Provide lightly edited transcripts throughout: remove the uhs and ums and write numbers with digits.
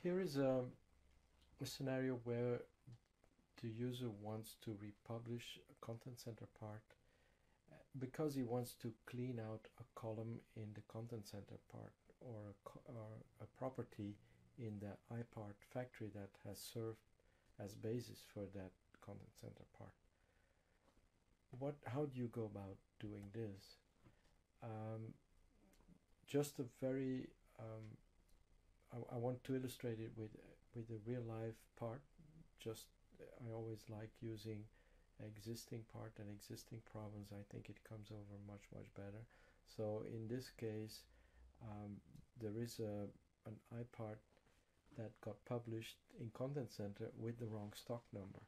Here is a scenario where the user wants to republish a Content Center part because he wants to clean out a column in the Content Center part or a property in the iPart factory that has served as basis for that Content Center part. How do you go about doing this? Just a very I want to illustrate it with a real life part. Just I always like using existing part and existing problems. I think it comes over much better. So in this case, there is an iPart that got published in Content Center with the wrong stock number.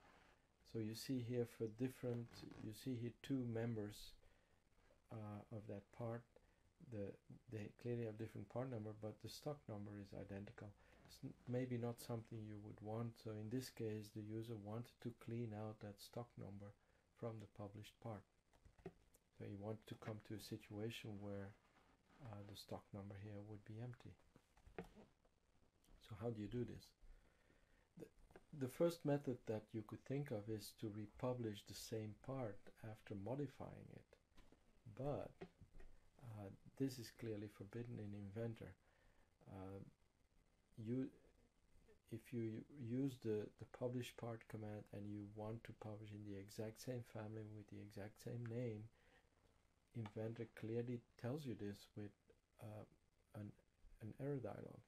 So you see here you see here two members of that part. They clearly have different part number, but the stock number is identical. It's maybe not something you would want. So in this case, the user wanted to clean out that stock number from the published part. So you want to come to a situation where the stock number here would be empty. So how do you do this? The first method that you could think of is to republish the same part after modifying it. But this is clearly forbidden in Inventor. If you use the publish part command and you want to publish in the exact same family with the exact same name, Inventor clearly tells you this with an error dialog.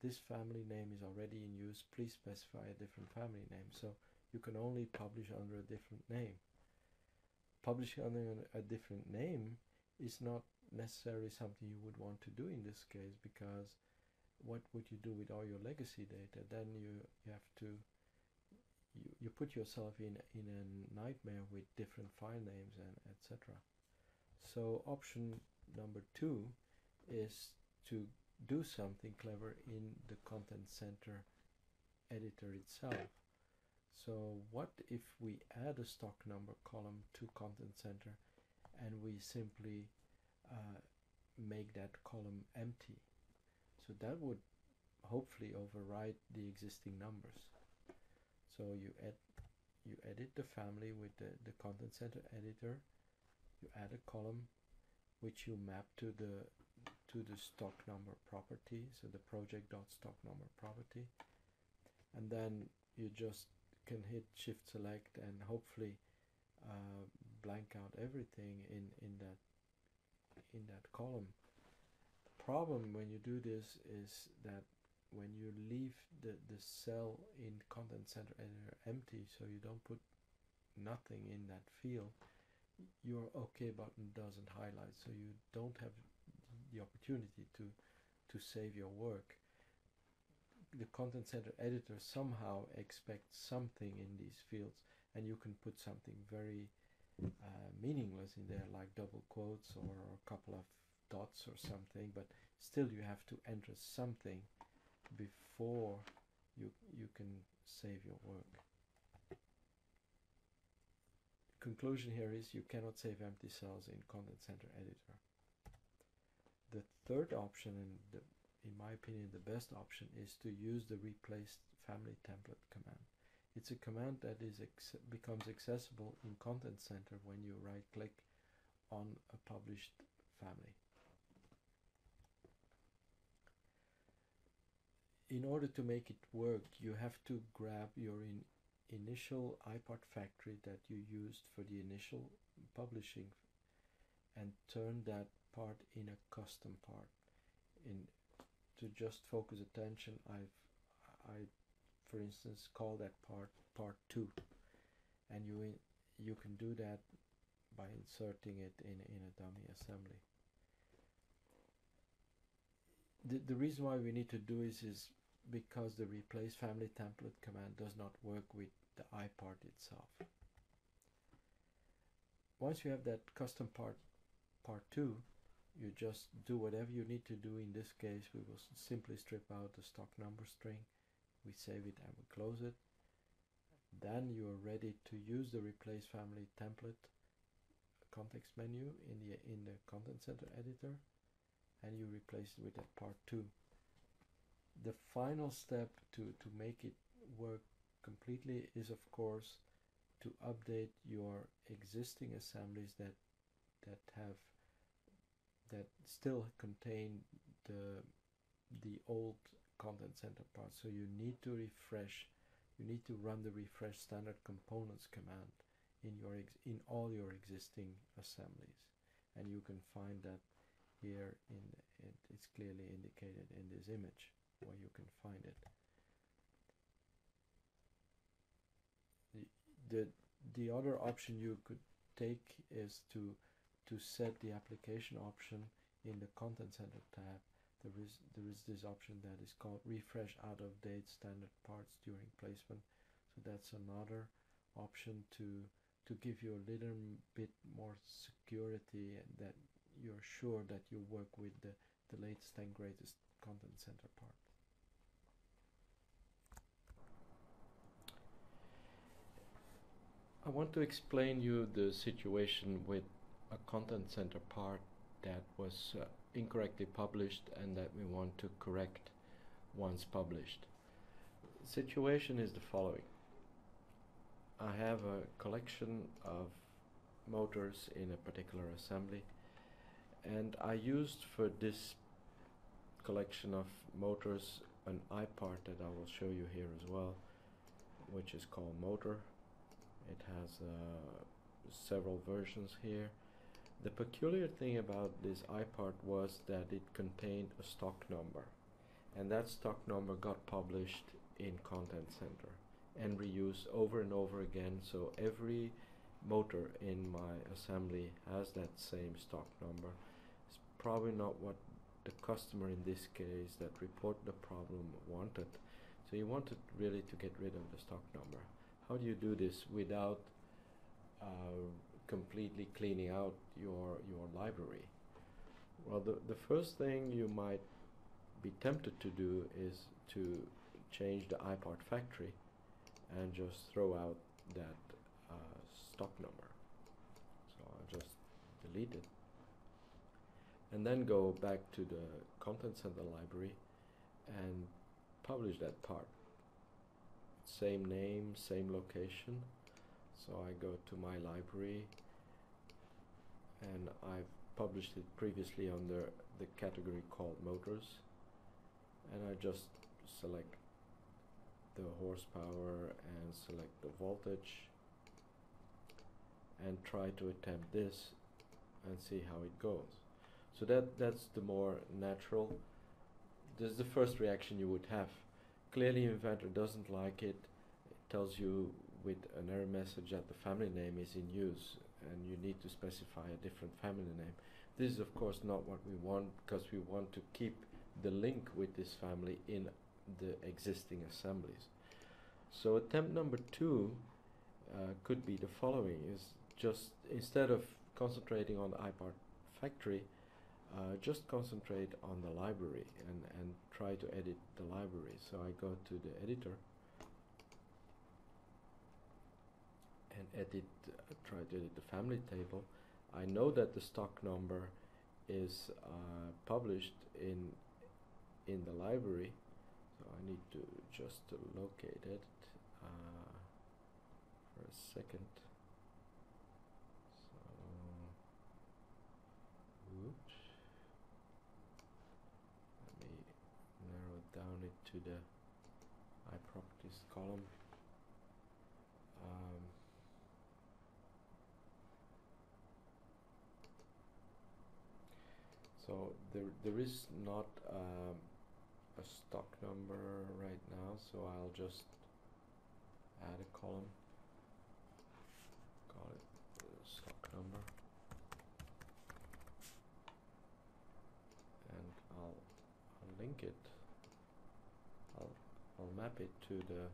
This family name is already in use. Please specify a different family name. So you can only publish under a different name. Publishing under a different name is not necessarily something you would want to do in this case, because what would you do with all your legacy data? Then you have to you put yourself in a nightmare with different file names and etc. So option number 2 is to do something clever in the Content Center editor itself. So what if we add a stock number column to Content Center and we simply make that column empty? So that would hopefully override the existing numbers. So you edit the family with the Content Center editor. You add a column which you map to the stock number property, so the project.stockNumber property, and then you just can hit Shift Select and hopefully blank out everything in that column. The problem when you do this is that when you leave the cell in Content Center editor empty, so you don't put nothing in that field, your OK button doesn't highlight, so you don't have the opportunity to save your work. The Content Center editor somehow expects something in these fields, and you can put something very meaningless in there, like double quotes or a couple of dots or something, but still you have to enter something before you can save your work. Conclusion here is you cannot save empty cells in Content Center editor. The third option, and in my opinion the best option, is to use the replace family template command. It's a command that becomes accessible in Content Center when you right click on a published family. In order to make it work, you have to grab your initial iPart factory that you used for the initial publishing and turn that part in a custom part. To just focus attention, I for instance call that part 2, and you can do that by inserting it in a dummy assembly. The reason why we need to do this is because the replace family template command does not work with the iPart itself. Once you have that custom part 2, you just do whatever you need to do. In this case, we will simply strip out the stock number string, we save it and we close it. Then you are ready to use the replace family template context menu in the Content Center editor, and you replace it with that part 2. The final step to make it work completely is, of course, to update your existing assemblies that have that still contain the old Content Center part. So you need to refresh. You need to run the refresh standard components command in all your existing assemblies, and you can find that here it's clearly indicated in this image where you can find it. The other option you could take is to set the application option in the Content Center tab. There is this option that is called refresh out of date standard parts during placement. So that's another option to give you a little bit more security, and that you're sure that you work with the latest and greatest Content Center part. I want to explain you the situation with a Content Center part that was incorrectly published and that we want to correct once published. The situation is the following. I have a collection of motors in a particular assembly, and I used for this collection of motors an iPart that I will show you here as well, which is called motor. It has several versions here. The peculiar thing about this iPart was that it contained a stock number, and that stock number got published in Content Center and reused over and over again. So every motor in my assembly has that same stock number. It's probably not what the customer in this case that reported the problem wanted. So he wanted really to get rid of the stock number. How do you do this without completely cleaning out your library? Well, the first thing you might be tempted to do is to change the iPart factory and just throw out that stock number. So I'll just delete it and then go back to the Content Center library and publish that part. Same name, same location. So I go to my library, and I've published it previously under the category called motors, and I just select the horsepower and select the voltage and try to attempt this and see how it goes. So that's the more natural. This is the first reaction you would have. Clearly Inventor doesn't like it. It tells you with an error message that the family name is in use and you need to specify a different family name. This is of course not what we want, because we want to keep the link with this family in the existing assemblies. So attempt number 2 could be the following: is just instead of concentrating on the iPart factory, just concentrate on the library and try to edit the library. So I go to the editor and try to edit the family table. I know that the stock number is published in the library, so I need to just locate it for a second. So, oops. Let me narrow down it to the iProperties column. So there is not a stock number right now, so I'll just add a column, call it stock number, and I'll link it. I'll map it to the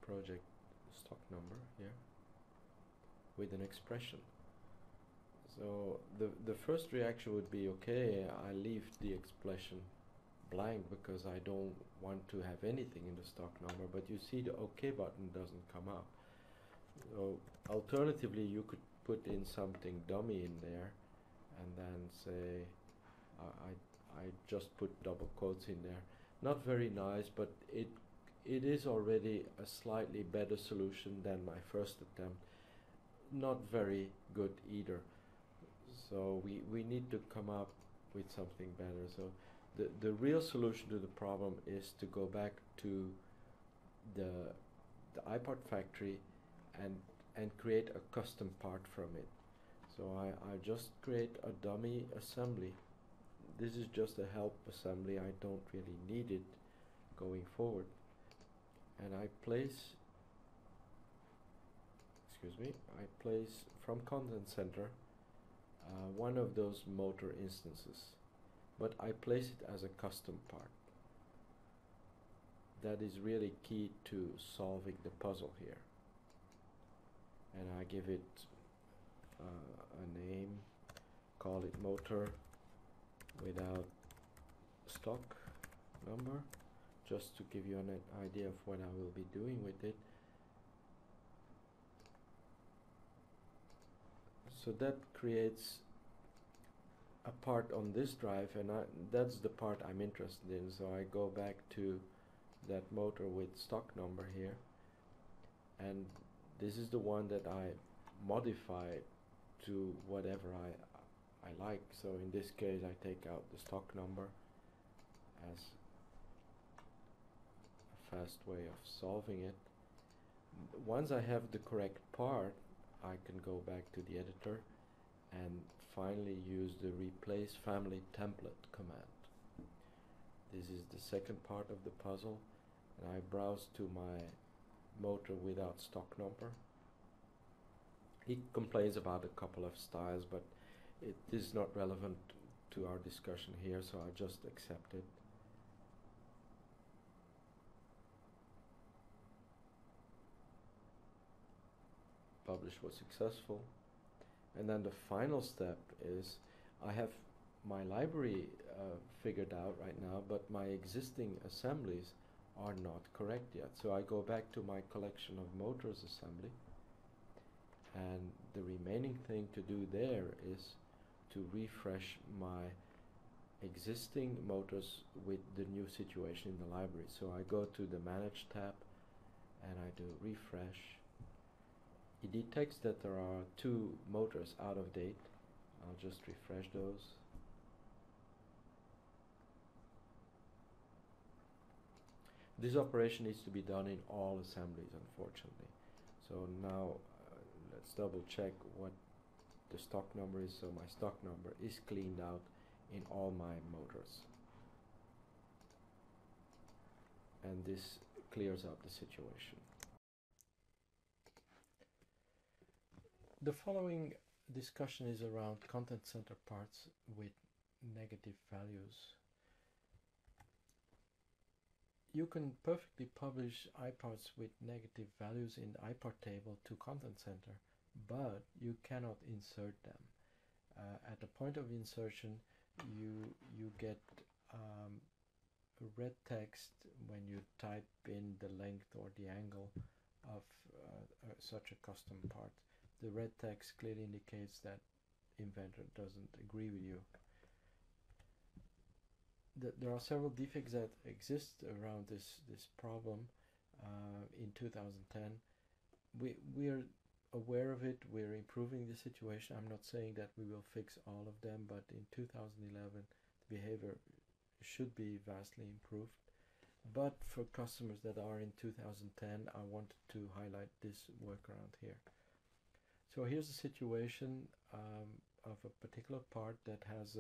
project stock number here with an expression. So the first reaction would be, okay, I leave the expression blank because I don't want to have anything in the stock number, but you see the OK button doesn't come up. So alternatively, you could put in something dummy in there and then say I just put double quotes in there. Not very nice, but it is already a slightly better solution than my first attempt. Not very good either. So we need to come up with something better. So the real solution to the problem is to go back to the iPart factory and create a custom part from it. So I just create a dummy assembly. This is just a help assembly. I don't really need it going forward. And I place from Content Center one of those motor instances, but I place it as a custom part. That is really key to solving the puzzle here. And I give it a name, call it motor without stock number, just to give you an idea of what I will be doing with it. So that creates a part on this drive, and that's the part I'm interested in. So I go back to that motor with stock number here, and this is the one that I modify to whatever I like. So in this case I take out the stock number as a fast way of solving it. Once I have the correct part, I can go back to the editor and finally use the replace family template command. This is the second part of the puzzle, and I browse to my motor without stock number. He complains about a couple of styles, but it is not relevant to our discussion here, so I just accept it. Publish was successful. And then the final step is I have my library figured out right now, but my existing assemblies are not correct yet. So I go back to my collection of motors assembly, and the remaining thing to do there is to refresh my existing motors with the new situation in the library. So I go to the Manage tab and I do refresh. It detects that there are 2 motors out of date. I'll just refresh those. This operation needs to be done in all assemblies, unfortunately. So now let's double check what the stock number is. So my stock number is cleaned out in all my motors. And this clears up the situation. The following discussion is around Content Center parts with negative values. You can perfectly publish iParts with negative values in the iPart table to Content Center, but you cannot insert them. At the point of insertion, you get red text when you type in the length or the angle of such a custom part. The red text clearly indicates that inventor doesn't agree with you. There are several defects that exist around this problem in 2010. We're aware of it, we're improving the situation. I'm not saying that we will fix all of them, but in 2011 the behavior should be vastly improved. But for customers that are in 2010, I wanted to highlight this workaround here. So here's a situation of a particular part that has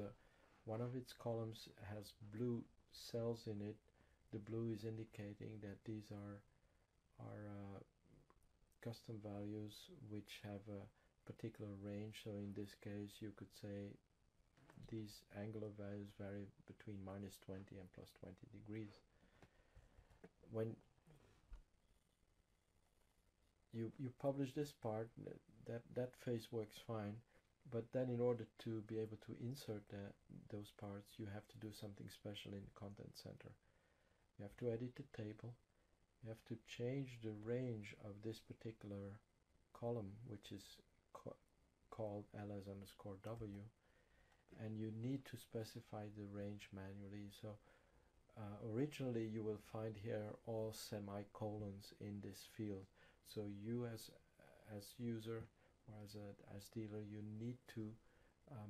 one of its columns has blue cells in it. The blue is indicating that these are custom values which have a particular range. So in this case you could say these angular values vary between -20 and +20 degrees. When you publish this part, that phase works fine, but then in order to be able to insert those parts, you have to do something special in the Content Center. You have to edit the table, you have to change the range of this particular column, which is called ls_w, and you need to specify the range manually. So originally you will find here all semicolons in this field. So you as user or as dealer, you need to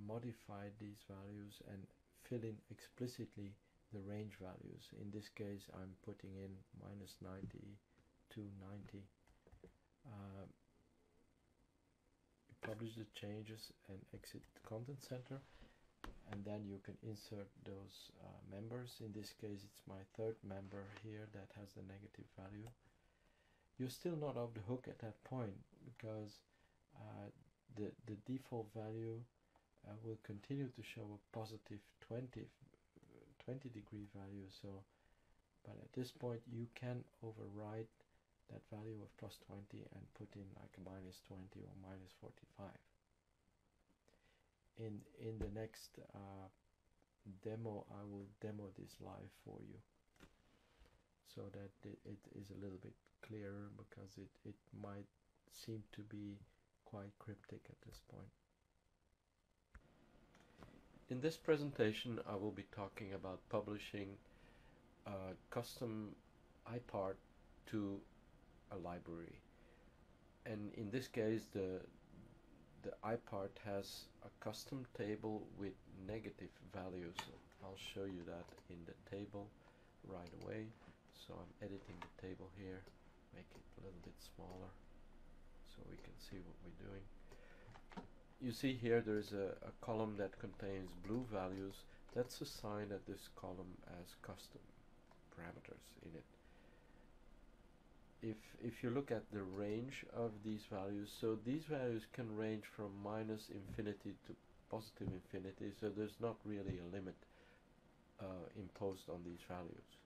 modify these values and fill in explicitly the range values. In this case, I'm putting in -90 to 90. Publish the changes and exit the Content Center, and then you can insert those members. In this case, it's my third member here that has the negative value. You're still not off the hook at that point, because the default value will continue to show a positive 20 degree value. So, but at this point you can override that value of +20 and put in like a -20 or -45. In the next demo, I will demo this live for you, so that it is a little bit clearer, because it might seem to be quite cryptic at this point. In this presentation, I will be talking about publishing a custom iPart to a library, and in this case the iPart has a custom table with negative values. I'll show you that in the table right away. So I'm editing the table here, make it a little bit smaller so we can see what we're doing. You see here there's a column that contains blue values. That's a sign that this column has custom parameters in it. If you look at the range of these values, so these values can range from -infinity to +infinity, so there's not really a limit imposed on these values.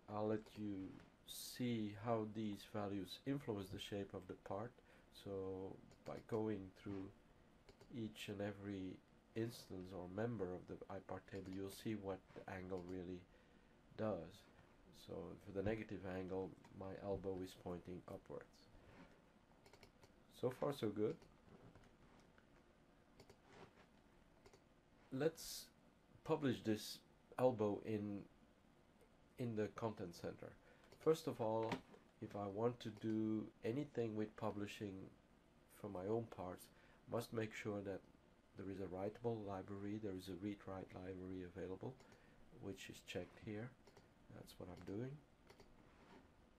I'll let you see how these values influence the shape of the part. So by going through each and every instance or member of the iPart table, you'll see what the angle really does. So for the negative angle, my elbow is pointing upwards. So far so good. Let's publish this elbow in the Content Center. First of all, if I want to do anything with publishing for my own parts, I must make sure that there is a writable library, there is a read-write library available, which is checked here. That's what I'm doing.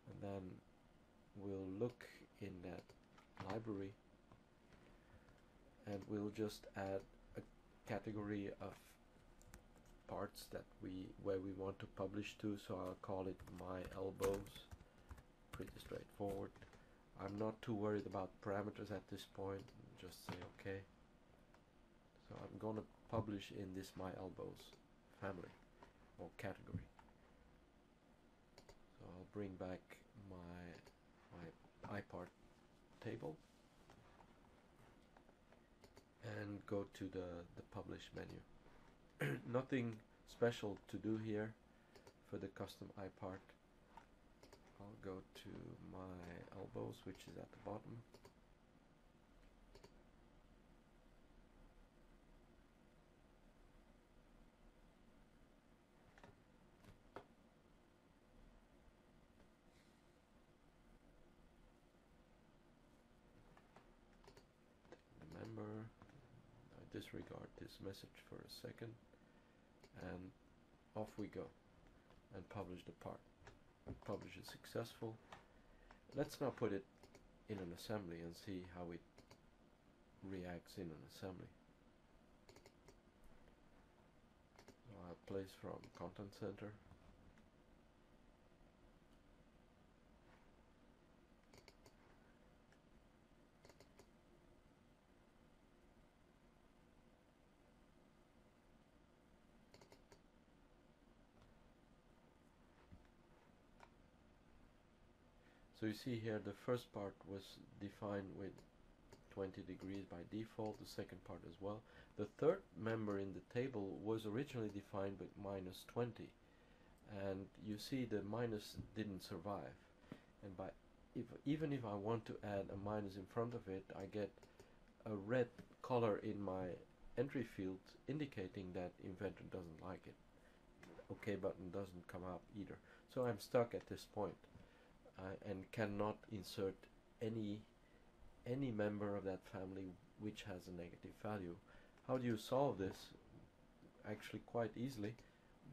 And then we'll look in that library and we'll just add a category of parts that where we want to publish to. So I'll call it My Elbows. Pretty straightforward. I'm not too worried about parameters at this point. Just say OK. So I'm going to publish in this My Elbows family or category. So I'll bring back my iPart table and go to the publish menu. Nothing special to do here for the custom iPart. I'll go to My Elbows, which is at the bottom. Remember, I disregard this message for a second, and off we go and publish the part. Publish is successful. Let's now put it in an assembly and see how it reacts in an assembly. So I'll place from Content Center. So you see here the first part was defined with 20 degrees by default, the second part as well. The third member in the table was originally defined with -20, and you see the minus didn't survive. And even if I want to add a minus in front of it, I get a red color in my entry field indicating that inventor doesn't like it. OK button doesn't come up either. So I'm stuck at this point and cannot insert any member of that family which has a negative value. How do you solve this? Actually quite easily,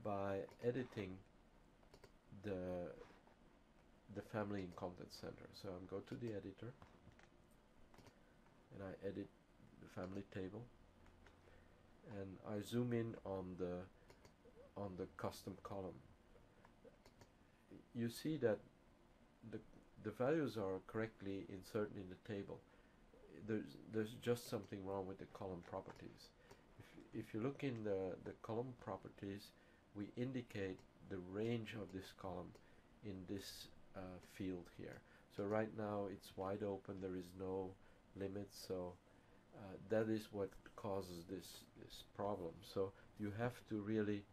by editing the family in Content Center. So I go to the editor and I edit the family table, and I zoom in on the custom column. You see that the values are correctly inserted in the table. There's just something wrong with the column properties. If you look in the column properties, we indicate the range of this column in this field here. So right now it's wide open, there is no limit, so that is what causes this problem. So you have to really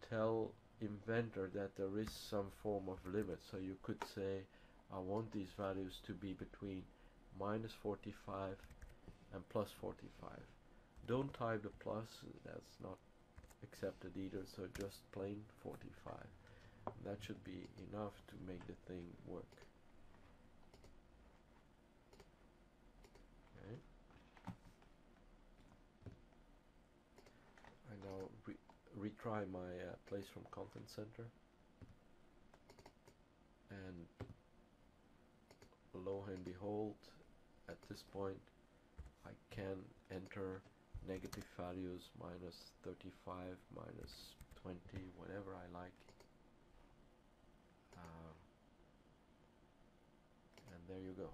tell inventor that there is some form of limit. So you could say, I want these values to be between -45 and +45. Don't type the plus, that's not accepted either, so just plain 45. That should be enough to make the thing work. Okay. I now retry my place from Content Center, and lo and behold, at this point I can enter negative values, -35, -20, whatever I like, and there you go.